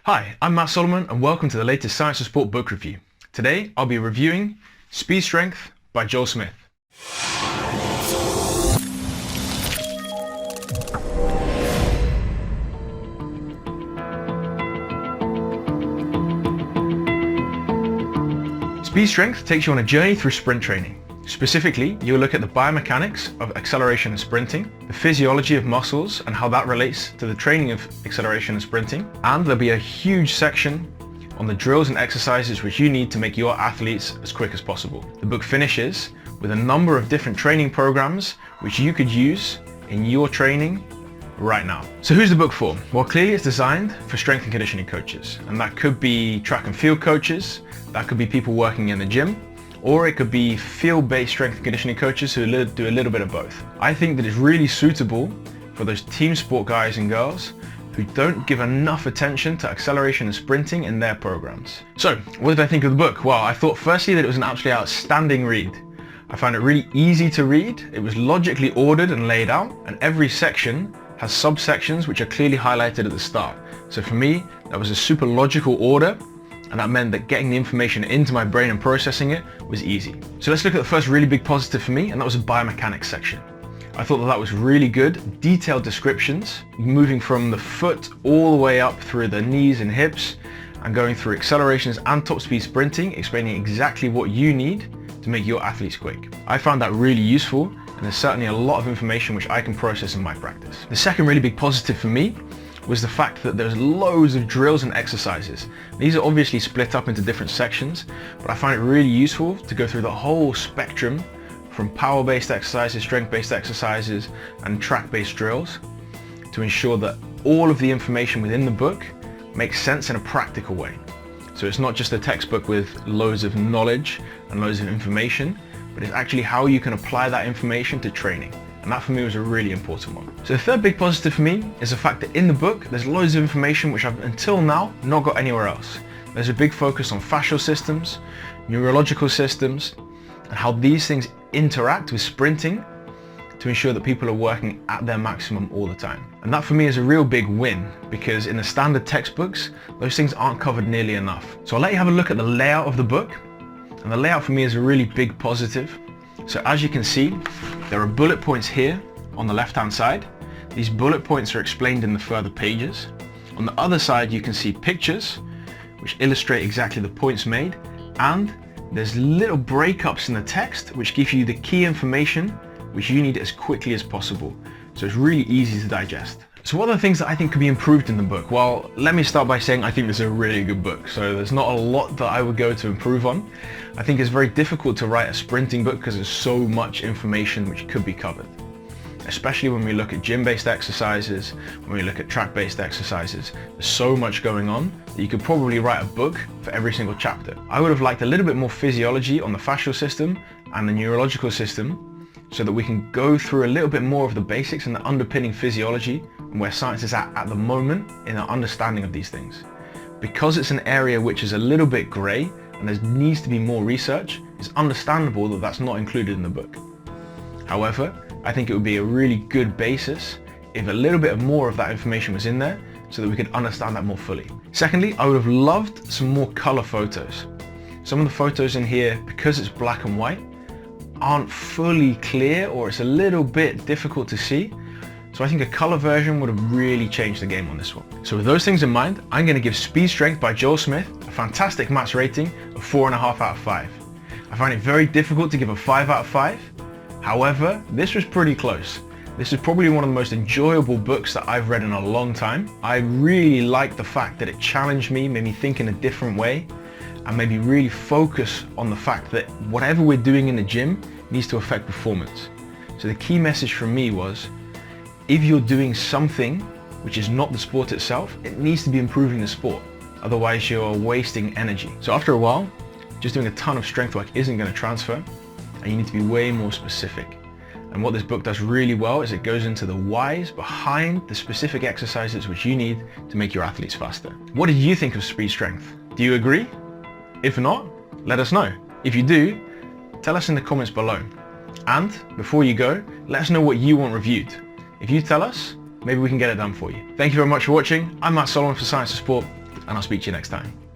Hi, I'm Matt Solomon and welcome to the latest Science for Sport book review. Today I'll be reviewing Speed Strength by Joel Smith. Speed Strength takes you on a journey through sprint training. Specifically, you'll look at the biomechanics of acceleration and sprinting, the physiology of muscles and how that relates to the training of acceleration and sprinting, and there'll be a huge section on the drills and exercises which you need to make your athletes as quick as possible. The book finishes with a number of different training programs which you could use in your training right now. So who's the book for? Well, clearly it's designed for strength and conditioning coaches, and that could be track and field coaches, that could be people working in the gym, or it could be field-based strength and conditioning coaches who do a little bit of both. I think that it's really suitable for those team sport guys and girls who don't give enough attention to acceleration and sprinting in their programs. So, what did I think of the book? Well, I thought firstly that it was an absolutely outstanding read. I found it really easy to read, it was logically ordered and laid out, and every section has subsections which are clearly highlighted at the start. So for me, that was a super logical order, and that meant that getting the information into my brain and processing it was easy. So let's look at the first really big positive for me, and that was the biomechanics section. I thought that was really good, detailed descriptions, moving from the foot all the way up through the knees and hips, and going through accelerations and top speed sprinting, explaining exactly what you need to make your athletes quick. I found that really useful, and there's certainly a lot of information which I can process in my practice. The second really big positive for me was the fact that there's loads of drills and exercises. These are obviously split up into different sections, but I find it really useful to go through the whole spectrum from power-based exercises, strength-based exercises, and track-based drills to ensure that all of the information within the book makes sense in a practical way. So it's not just a textbook with loads of knowledge and loads of information, but it's actually how you can apply that information to training. And that for me was a really important one. So the third big positive for me is the fact that in the book there's loads of information which I've until now not got anywhere else. There's a big focus on fascial systems, neurological systems, and how these things interact with sprinting to ensure that people are working at their maximum all the time. And that for me is a real big win, because in the standard textbooks those things aren't covered nearly enough. So I'll let you have a look at the layout of the book, and the layout for me is a really big positive. So as you can see, there are bullet points here on the left-hand side. These bullet points are explained in the further pages. On the other side, you can see pictures which illustrate exactly the points made, and there's little breakups in the text which give you the key information which you need as quickly as possible. So it's really easy to digest. So what are the things that I think could be improved in the book? Well, let me start by saying I think this is a really good book. So there's not a lot that I would go to improve on. I think it's very difficult to write a sprinting book because there's so much information which could be covered. Especially when we look at gym-based exercises, when we look at track-based exercises, there's so much going on that you could probably write a book for every single chapter. I would have liked a little bit more physiology on the fascial system and the neurological system, so that we can go through a little bit more of the basics and the underpinning physiology and where science is at the moment in our understanding of these things. Because it's an area which is a little bit grey and there needs to be more research, it's understandable that that's not included in the book. However, I think it would be a really good basis if a little bit more of that information was in there so that we could understand that more fully. Secondly, I would have loved some more colour photos. Some of the photos in here, because it's black and white, aren't fully clear, or it's a little bit difficult to see. So I think a color version would have really changed the game on this one. So with those things in mind, I'm going to give Speed Strength by Joel Smith a fantastic maths rating of 4.5 out of 5. I find it very difficult to give a 5 out of 5. However, this was pretty close. This is probably one of the most enjoyable books that I've read in a long time. I really like the fact that it challenged me, made me think in a different way, and maybe really focus on the fact that whatever we're doing in the gym needs to affect performance. So the key message from me was, if you're doing something which is not the sport itself, it needs to be improving the sport. Otherwise you're wasting energy. So after a while, just doing a ton of strength work isn't going to transfer, and you need to be way more specific. And what this book does really well is it goes into the whys behind the specific exercises which you need to make your athletes faster. What did you think of Speed Strength? Do you agree? If not, let us know. If you do, tell us in the comments below. And before you go, let us know what you want reviewed. If you tell us, maybe we can get it done for you. Thank you very much for watching. I'm Matt Solomon for Science for Sport. and I'll speak to you next time.